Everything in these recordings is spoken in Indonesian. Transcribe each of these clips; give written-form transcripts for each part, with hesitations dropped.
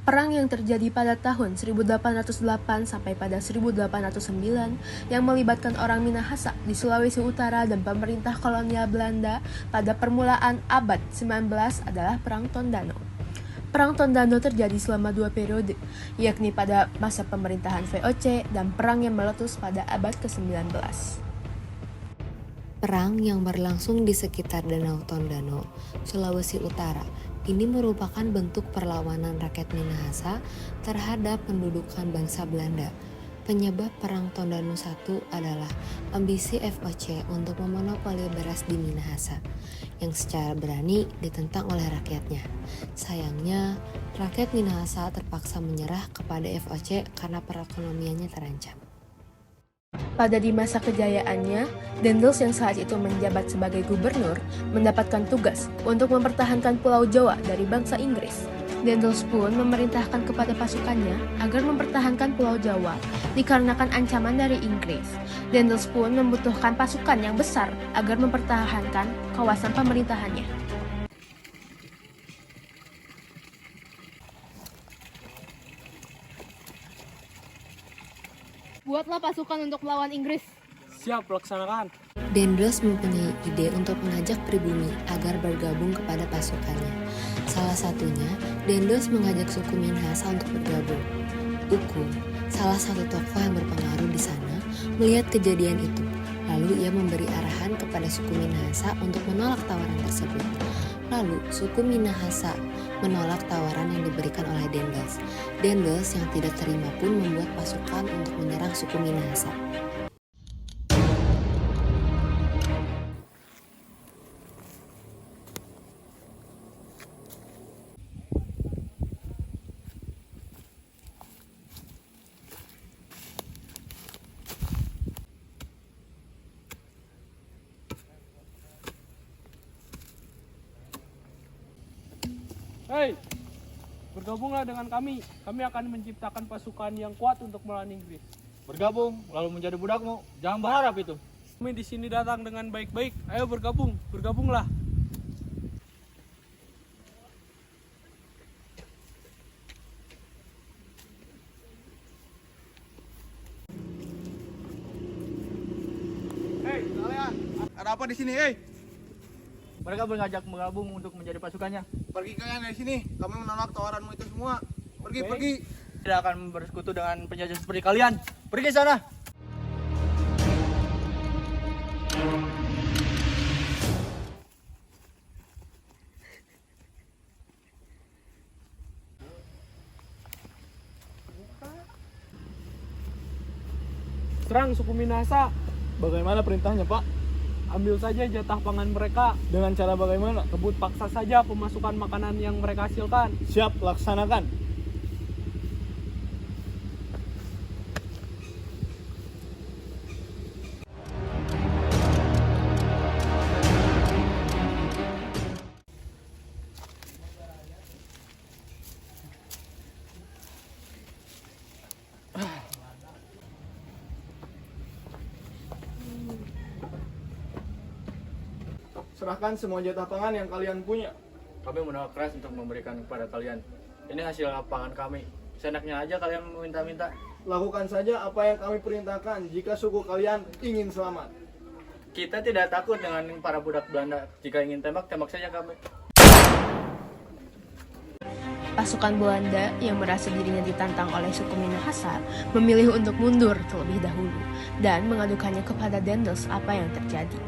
Perang yang terjadi pada tahun 1808 sampai pada 1809 yang melibatkan orang Minahasa di Sulawesi Utara dan pemerintah kolonial Belanda pada permulaan abad 19 adalah Perang Tondano. Perang Tondano terjadi selama 2 periode, yakni pada masa pemerintahan VOC dan perang yang meletus pada abad ke-19. Perang yang berlangsung di sekitar Danau Tondano, Sulawesi Utara, ini merupakan bentuk perlawanan rakyat Minahasa terhadap pendudukan bangsa Belanda. Penyebab Perang Tondano I adalah ambisi VOC untuk memonopoli beras di Minahasa, yang secara berani ditentang oleh rakyatnya. Sayangnya, rakyat Minahasa terpaksa menyerah kepada VOC karena perekonomiannya terancam. Pada di masa kejayaannya, Daendels yang saat itu menjabat sebagai gubernur mendapatkan tugas untuk mempertahankan Pulau Jawa dari bangsa Inggris. Daendels pun memerintahkan kepada pasukannya agar mempertahankan Pulau Jawa dikarenakan ancaman dari Inggris. Daendels pun membutuhkan pasukan yang besar agar mempertahankan kawasan pemerintahannya. Buatlah pasukan untuk melawan Inggris. Siap, laksanakan. Daendels mempunyai ide untuk mengajak pribumi agar bergabung kepada pasukannya. Salah satunya, Daendels mengajak suku Minahasa untuk bergabung. Uku, salah satu tokoh yang berpengaruh di sana, melihat kejadian itu. Lalu ia memberi arahan kepada suku Minahasa untuk menolak tawaran tersebut. Lalu suku Minahasa menolak tawaran yang diberikan oleh Daendels. Daendels yang tidak terima pun membuat pasukan untuk menyerang suku Minahasa. Hei, bergabunglah dengan kami. Kami akan menciptakan pasukan yang kuat untuk melawan Inggris. Bergabung, lalu menjadi budakmu. Jangan berharap itu. Kami di sini datang dengan baik-baik. Ayo bergabung, bergabunglah. Hei, kalian, ada apa di sini, Mereka bergabung untuk menjadi pasukannya. Pergi kalian dari sini, kami menolak tawaranmu itu semua. Pergi, Oke. pergi. Tidak akan bersekutu dengan penjajah seperti kalian. Pergi sana. Serang suku Minahasa. Bagaimana perintahnya, Pak? Ambil saja jatah pangan mereka. Dengan cara bagaimana? Kebut paksa saja pemasukan makanan yang mereka hasilkan. Siap, laksanakan. Serahkan semua jatah pangan yang kalian punya. Kami menolak keras untuk memberikan kepada kalian. Ini hasil lapangan kami. Senaknya aja kalian meminta-minta. Lakukan saja apa yang kami perintahkan jika suku kalian ingin selamat. Kita tidak takut dengan para budak Belanda. Jika ingin tembak, tembak saja kami. Pasukan Belanda yang merasa dirinya ditantang oleh suku Minahasa memilih untuk mundur terlebih dahulu dan mengadukannya kepada Daendels apa yang terjadi.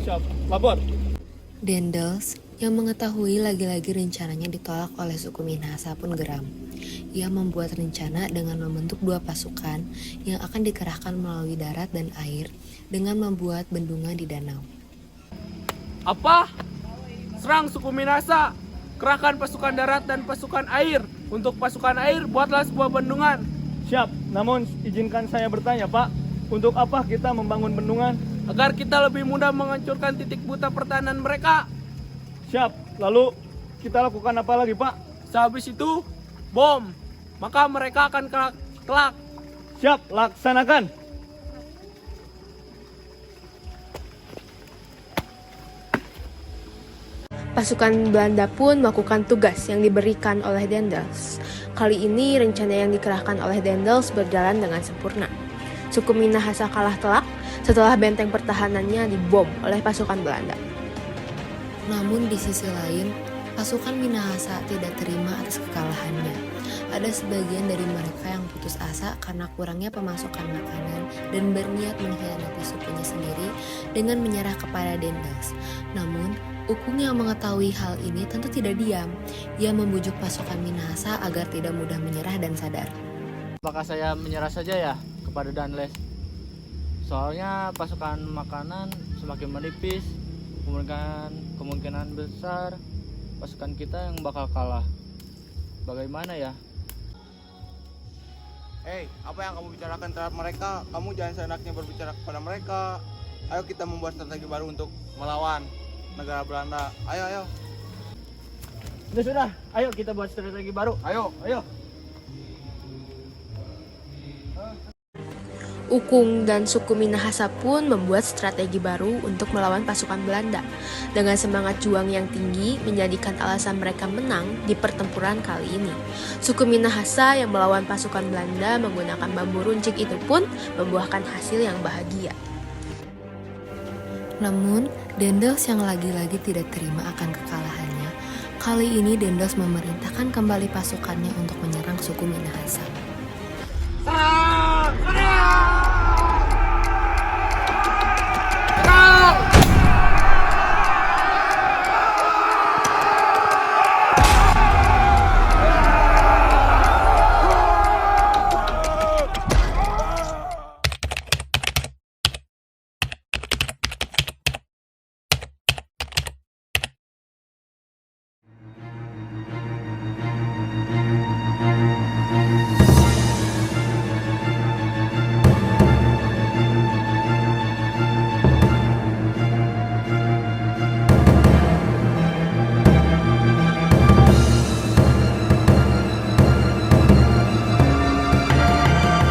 Siap, lapor. Daendels yang mengetahui lagi-lagi rencananya ditolak oleh suku Minahasa pun geram. Ia membuat rencana dengan membentuk 2 pasukan yang akan dikerahkan melalui darat dan air dengan membuat bendungan di danau. Apa? Serang suku Minahasa. Kerahkan pasukan darat dan pasukan air. Untuk pasukan air, buatlah sebuah bendungan. Siap, namun izinkan saya bertanya, Pak. Untuk apa kita membangun bendungan? Agar kita lebih mudah menghancurkan titik buta pertahanan mereka. Siap, lalu kita lakukan apa lagi, Pak? Sehabis itu, bom. Maka mereka akan kelak. Siap, laksanakan. Pasukan Belanda pun melakukan tugas yang diberikan oleh Daendels. Kali ini rencana yang dikerahkan oleh Daendels berjalan dengan sempurna. Suku Minahasa kalah telak setelah benteng pertahanannya dibom oleh pasukan Belanda. Namun di sisi lain, pasukan Minahasa tidak terima atas kekalahannya. Ada sebagian dari mereka yang putus asa karena kurangnya pemasukan makanan dan berniat mengkhianati sukunya sendiri dengan menyerah kepada Daendels. Namun, Ukung yang mengetahui hal ini tentu tidak diam. Ia membujuk pasukan Minahasa agar tidak mudah menyerah dan sadar. Apakah saya menyerah saja ya kepada Daendels? Soalnya pasukan makanan semakin menipis, kemungkinan besar pasukan kita yang bakal kalah. Bagaimana ya? Hei, apa yang kamu bicarakan terhadap mereka? Kamu jangan seenaknya berbicara kepada mereka. Ayo kita membuat strategi baru untuk melawan negara Belanda. Ayo. Sudah. Ayo kita buat strategi baru. Ayo. Ukung dan suku Minahasa pun membuat strategi baru untuk melawan pasukan Belanda. Dengan semangat juang yang tinggi menjadikan alasan mereka menang di pertempuran kali ini. Suku Minahasa yang melawan pasukan Belanda menggunakan bambu runcing itu pun membuahkan hasil yang bahagia. Namun, Daendels yang lagi-lagi tidak terima akan kekalahannya. Kali ini Daendels memerintahkan kembali pasukannya untuk menyerang suku Minahasa. Serang!